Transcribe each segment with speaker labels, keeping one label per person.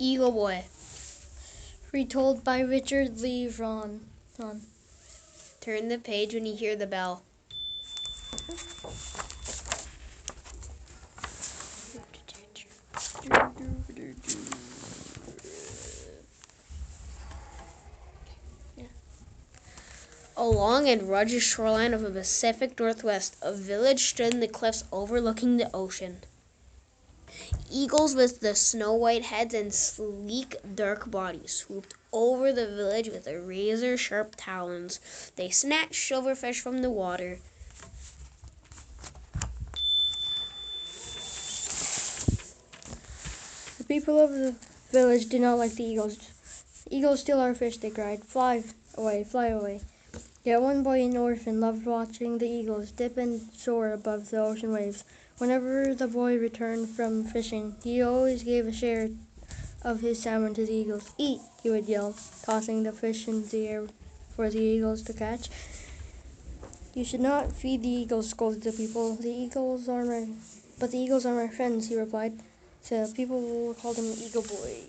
Speaker 1: Eagle Boy.
Speaker 2: Retold by Richard Lee Vaughan.
Speaker 1: Turn the page when you hear the bell. Along and rugged shoreline of the Pacific Northwest, a village stood in the cliffs overlooking the ocean. Eagles with the snow-white heads and sleek, dark bodies swooped over the village with their razor-sharp talons. They snatched silverfish from the water.
Speaker 2: The people of the village did not like the eagles. Eagles steal our fish, they cried. Fly away, fly away. Yet one boy, an orphan, loved watching the eagles dip and soar above the ocean waves. Whenever the boy returned from fishing, he always gave a share of his salmon to the eagles. Eat, he would yell, tossing the fish in the air for the eagles to catch. You should not feed the eagles, scolded the people. The eagles are my friends, he replied. So people called him Eagle Boy.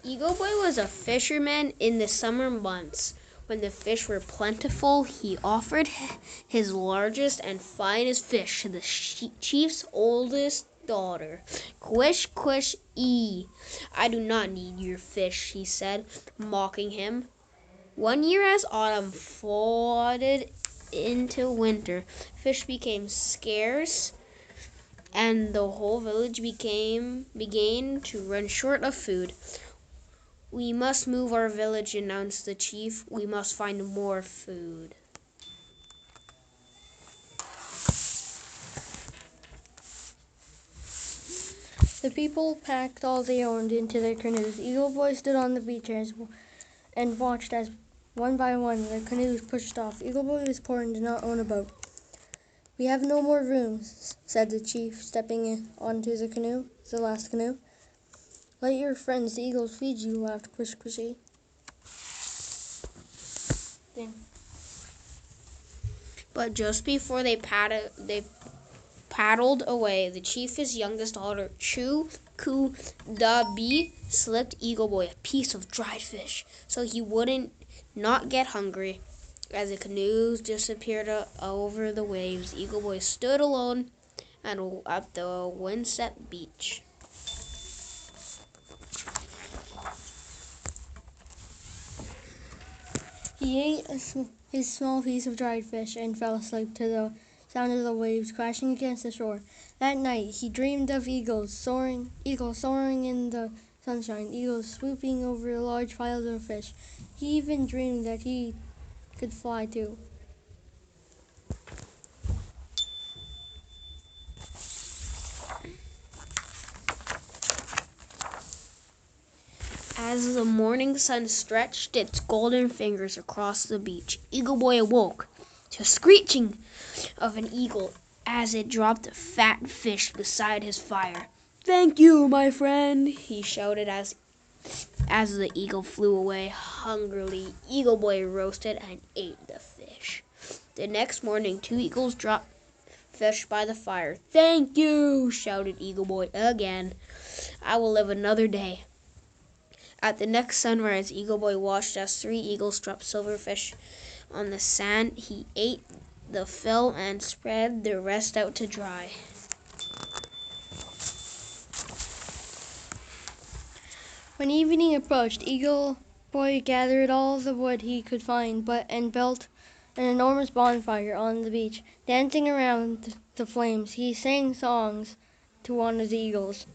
Speaker 1: Eagle Boy was a fisherman in the summer months. When the fish were plentiful, he offered his largest and finest fish to the chief's oldest daughter. Quish, quish, I do not need your fish, he said, mocking him. One year as autumn flooded into winter, fish became scarce, and the whole village began to run short of food. We must move our village, announced the chief. We must find more food.
Speaker 2: The people packed all they owned into their canoes. Eagle Boy stood on the beach and watched as one by one the canoes pushed off. Eagle Boy was poor and did not own a boat. We have no more room, said the chief, stepping onto the last canoe. Let your friends, the eagles, feed you, laughed Quish Quishy.
Speaker 1: But just before they paddled away, the chief's youngest daughter, Chu-Ku-Da-Bee, slipped Eagle Boy a piece of dried fish so he wouldn't not get hungry. As the canoes disappeared over the waves, Eagle Boy stood alone at the wind-swept beach.
Speaker 2: He ate his small piece of dried fish and fell asleep to the sound of the waves crashing against the shore. That night he dreamed of eagles soaring in the sunshine, eagles swooping over large piles of fish. He even dreamed that he could fly too.
Speaker 1: As the morning sun stretched its golden fingers across the beach, Eagle Boy awoke to the screeching of an eagle as it dropped a fat fish beside his fire. "Thank you, my friend," he shouted as the eagle flew away. Hungrily, Eagle Boy roasted and ate the fish. The next morning, 2 eagles dropped fish by the fire. "Thank you," shouted Eagle Boy again. "I will live another day." At the next sunrise, Eagle Boy watched as 3 eagles dropped silverfish on the sand. He ate the fill and spread the rest out to dry.
Speaker 2: When evening approached, Eagle Boy gathered all the wood he could find and built an enormous bonfire on the beach. Dancing around the flames, he sang songs to honor the eagles.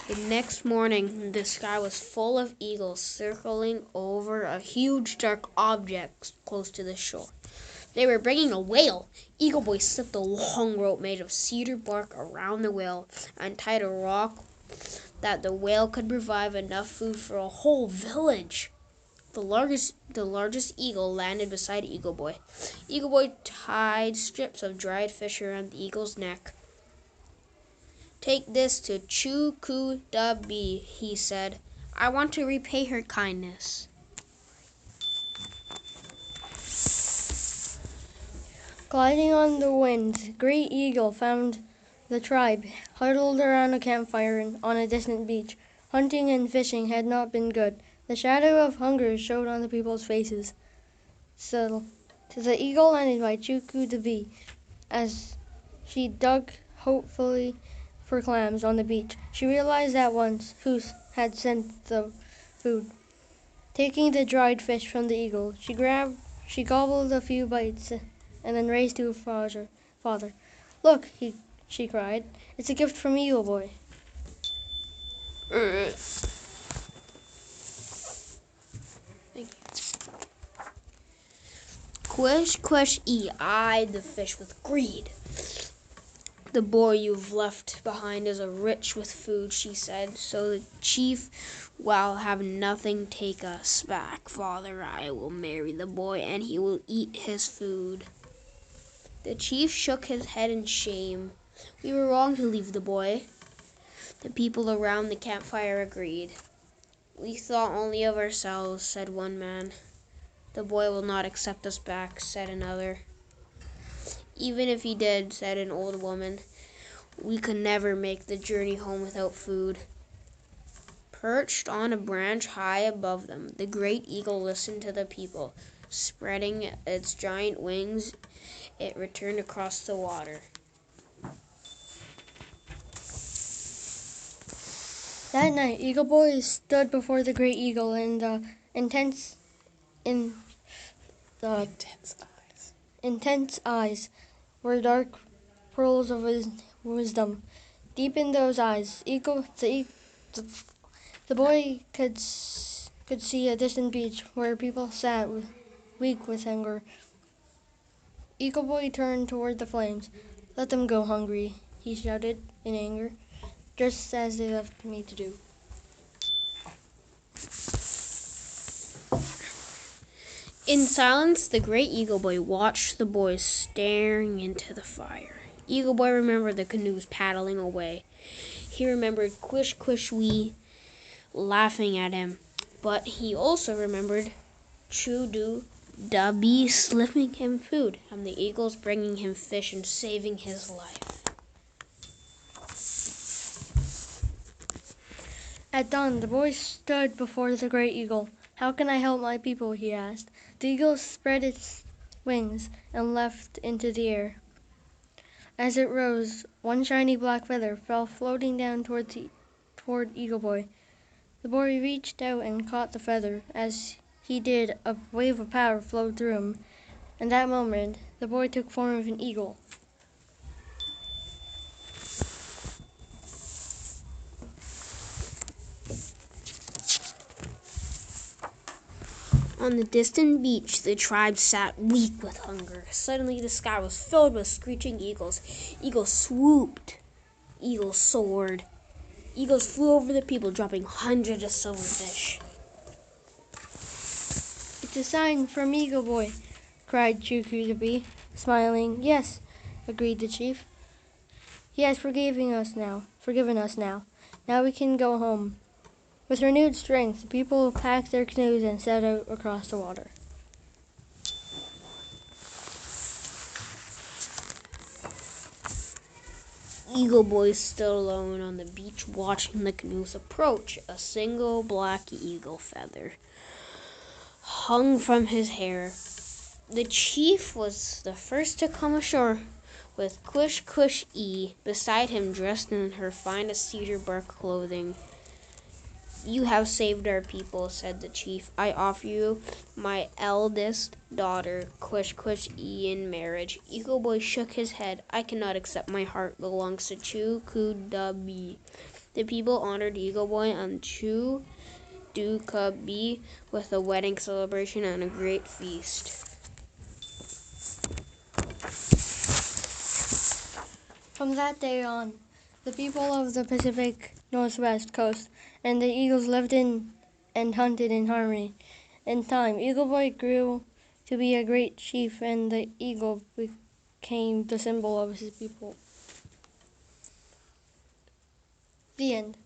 Speaker 1: The next morning, the sky was full of eagles circling over a huge dark object close to the shore. They were bringing a whale. Eagle Boy slipped a long rope made of cedar bark around the whale and tied a rock that the whale could provide enough food for a whole village. The largest eagle landed beside Eagle Boy. Eagle Boy tied strips of dried fish around the eagle's neck. "Take this to Chu-Ku-Da-Bee," he said. "I want to repay her kindness."
Speaker 2: Gliding on the wind, Great Eagle found the tribe huddled around a campfire on a distant beach. Hunting and fishing had not been good. The shadow of hunger showed on the people's faces. So the eagle landed by Chuku the bee as she dug hopefully for clams on the beach. She realized at once who had sent the food. Taking the dried fish from the eagle, she gobbled a few bites and then raised to her father. Look, she cried. It's a gift from Eagle Boy.
Speaker 1: Thank you. Quish eyed the fish with greed. The boy you've left behind is rich with food, she said, so the chief will have nothing take us back. Father, I will marry the boy, and he will eat his food. The chief shook his head in shame. We were wrong to leave the boy. The people around the campfire agreed. We thought only of ourselves, said one man. The boy will not accept us back, said another. Even if he did, said an old woman, we could never make the journey home without food. Perched on a branch high above them, the great eagle listened to the people. Spreading its giant wings, it returned across the water.
Speaker 2: That night, Eagle Boy stood before the great eagle in the intense eyes were dark pearls of wisdom. Deep in those eyes, the boy could see a distant beach where people sat weak with hunger. Eagle Boy turned toward the flames. Let them go hungry, he shouted in anger, just as they left me to do.
Speaker 1: In silence, the great Eagle Boy watched the boys staring into the fire. Eagle Boy remembered the canoes paddling away. He remembered Quish Wee laughing at him, but he also remembered Chudu the bee slipping him food and the eagles bringing him fish and saving his life.
Speaker 2: At dawn, the boy stood before the great eagle. How can I help my people? He asked. The eagle spread its wings and leapt into the air. As it rose, one shiny black feather fell floating down toward Eagle Boy. The boy reached out and caught the feather. As he did, a wave of power flowed through him. In that moment, the boy took form of an eagle.
Speaker 1: On the distant beach, the tribe sat weak with hunger. Suddenly, the sky was filled with screeching eagles. Eagles swooped. Eagles soared. Eagles flew over the people, dropping hundreds of silverfish.
Speaker 2: It's a sign from Eagle Boy, cried Chuku the bee, smiling. Yes, agreed the chief. He has forgiven us now. Now we can go home. With renewed strength, the people packed their canoes and set out across the water.
Speaker 1: Eagle Boy stood alone on the beach watching the canoes approach. A single black eagle feather hung from his hair. The chief was the first to come ashore, with Quish beside him, dressed in her finest cedar bark clothing. You have saved our people, said the chief. I offer you my eldest daughter, Quish in marriage. Eagle Boy shook his head. I cannot accept. My heart belongs to Chukudabi. The people honored Eagle Boy on Chukudabi with a wedding celebration and a great feast.
Speaker 2: From that day on, the people of the Pacific Northwest coast and the eagles lived in and hunted in harmony. In time, Eagle Boy grew to be a great chief, and the eagle became the symbol of his people. The end.